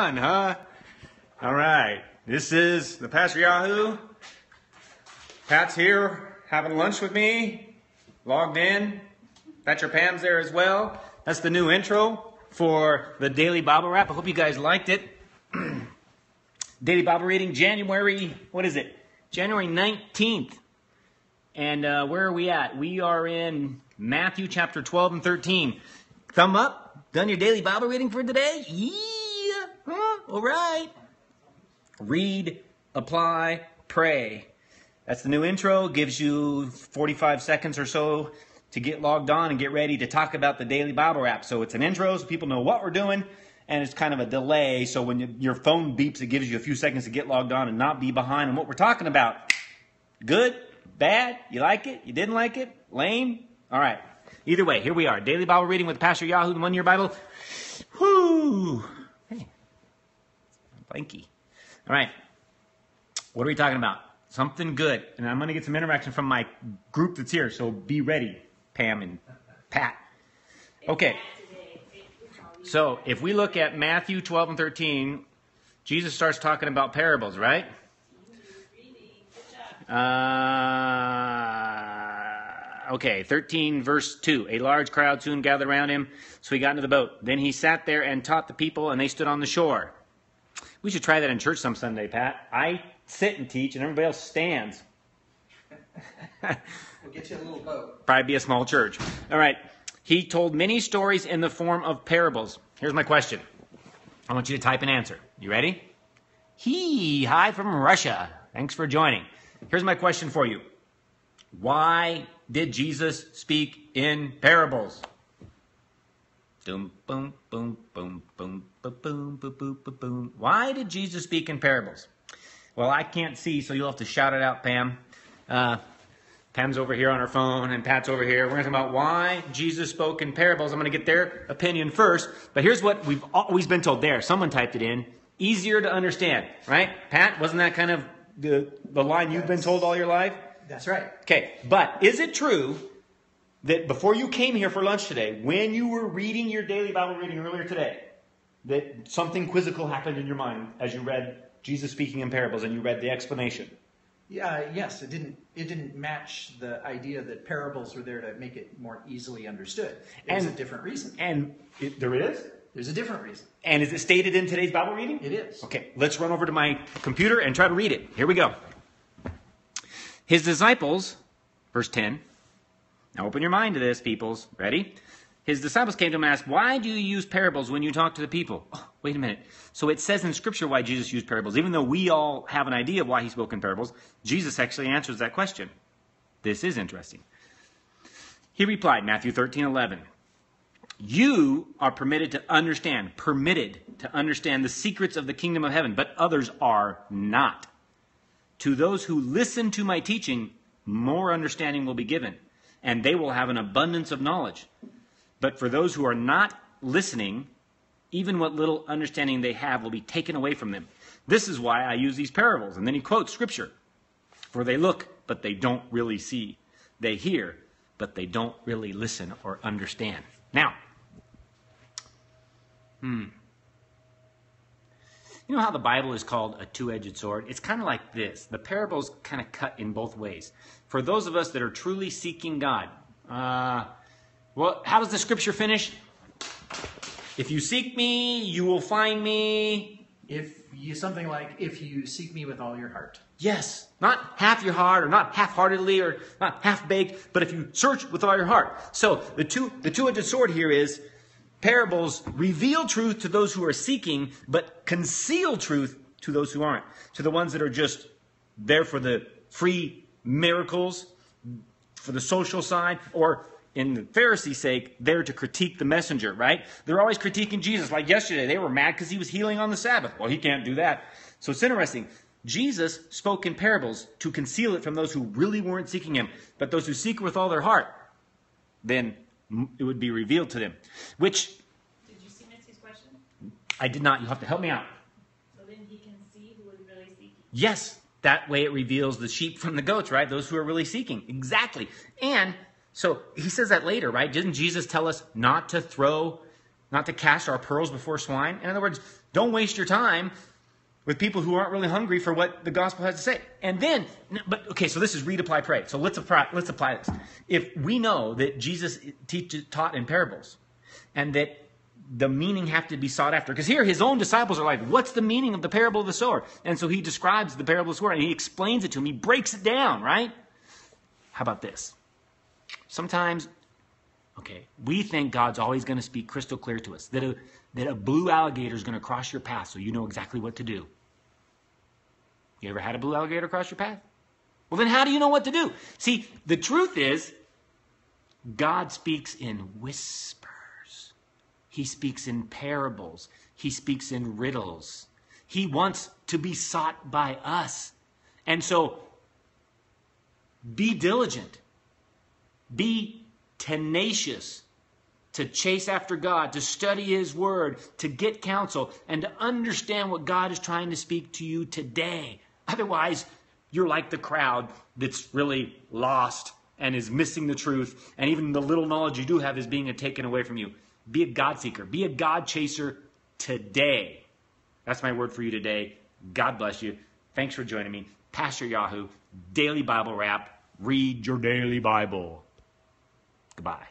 fun, huh? All right. This is the Pastor Yahoo. Pat's here having lunch with me, logged in. Pastor Pam's there as well. That's the new intro for the Daily Bible Wrap. I hope you guys liked it. Daily Bible reading, January 19th. And where are we at? We are in Matthew chapter 12 and 13. Thumb up. Done your daily Bible reading for today? Yeah. Huh? All right. Read, apply, pray. That's the new intro. Gives you 45 seconds or so to get logged on and get ready to talk about the daily Bible Wrap. So it's an intro so people know what we're doing. And it's kind of a delay. So when your phone beeps, it gives you a few seconds to get logged on and not be behind on what we're talking about. Good? Bad? You like it? You didn't like it? Lame? All right. Either way, here we are. Daily Bible reading with Pastor Yahoo, the one-year Bible. Whoo! Hey. Blanky. All right. What are we talking about? Something good. And I'm going to get some interaction from my group that's here. So be ready, Pam and Pat. Okay. So if we look at Matthew 12 and 13, Jesus starts talking about parables, right? Okay, 13 verse 2. A large crowd soon gathered around him, so he got into the boat. Then he sat there and taught the people, and they stood on the shore. We should try that in church some Sunday, Pat. I sit and teach, and everybody else stands. We'll get you a little boat. Probably be a small church. All right. He told many stories in the form of parables. Here's my question. I want you to type an answer. You ready? Hi from Russia. Thanks for joining. Here's my question for you. Why did Jesus speak in parables? Boom, boom, boom, boom, boom, boom, boom, boom, boom, boom. Why did Jesus speak in parables? Well, I can't see, so you'll have to shout it out, Pam. Pam's over here on her phone, and Pat's over here. We're going to talk about why Jesus spoke in parables. I'm going to get their opinion first. But here's what we've always been told there. Someone typed it in. Easier to understand, right? Pat, wasn't that kind of the line you've been told all your life? That's right. Okay, but is it true that before you came here for lunch today, when you were reading your daily Bible reading earlier today, that something quizzical happened in your mind as you read Jesus speaking in parables and you read the explanation? Yes, it didn't match the idea that parables were there to make it more easily understood. There's a different reason. And there is? There's a different reason. And is it stated in today's Bible reading? It is. Okay, let's run over to my computer and try to read it. Here we go. His disciples, verse 10. Now open your mind to this, peoples. Ready? His disciples came to him and asked, why do you use parables when you talk to the people? Oh, wait a minute. So it says in Scripture why Jesus used parables. Even though we all have an idea of why he spoke in parables, Jesus actually answers that question. This is interesting. He replied, Matthew 13:11. You are permitted to understand the secrets of the kingdom of heaven, but others are not. To those who listen to my teaching, more understanding will be given, and they will have an abundance of knowledge. But for those who are not listening, even what little understanding they have will be taken away from them. This is why I use these parables. And then he quotes Scripture. For they look, but they don't really see. They hear, but they don't really listen or understand. Now, you know how the Bible is called a two-edged sword? It's kind of like this. The parables kind of cut in both ways. For those of us that are truly seeking God, well, how does the Scripture finish? If you seek me, you will find me. Something like, if you seek me with all your heart. Yes. Not half your heart, or not half-heartedly, or not half-baked, but if you search with all your heart. So the two-edged sword here is parables reveal truth to those who are seeking, but conceal truth to those who aren't. To the ones that are just there for the free miracles, for the social side, or in the Pharisees' sake, there to critique the messenger, right? They're always critiquing Jesus. Like yesterday, they were mad because he was healing on the Sabbath. Well, he can't do that. So it's interesting. Jesus spoke in parables to conceal it from those who really weren't seeking him. But those who seek with all their heart, then it would be revealed to them. Which... Did you see Mitzi's question? I did not. You'll have to help me out. So then he can see who is really seeking. Yes. That way it reveals the sheep from the goats, right? Those who are really seeking. Exactly. And so he says that later, right? Didn't Jesus tell us not to cast our pearls before swine? In other words, Don't waste your time with people who aren't really hungry for what the gospel has to say. And then, so this is read, apply, pray. So let's apply this. If we know that Jesus taught in parables, and that the meaning have to be sought after, because here his own disciples are like, what's the meaning of the parable of the sower? And so he describes the parable of the sower, and he explains it to him. He breaks it down, right? How about this? Sometimes, we think God's always going to speak crystal clear to us, that a blue alligator is going to cross your path so you know exactly what to do. You ever had a blue alligator cross your path? Well, then how do you know what to do? See, the truth is, God speaks in whispers. He speaks in parables. He speaks in riddles. He wants to be sought by us. And so, be diligent. Be tenacious to chase after God, to study His Word, to get counsel, and to understand what God is trying to speak to you today. Otherwise, you're like the crowd that's really lost and is missing the truth, and even the little knowledge you do have is being taken away from you. Be a God seeker. Be a God chaser today. That's my word for you today. God bless you. Thanks for joining me. Pastor Yahoo, Daily Bible Wrap. Read your daily Bible. Goodbye.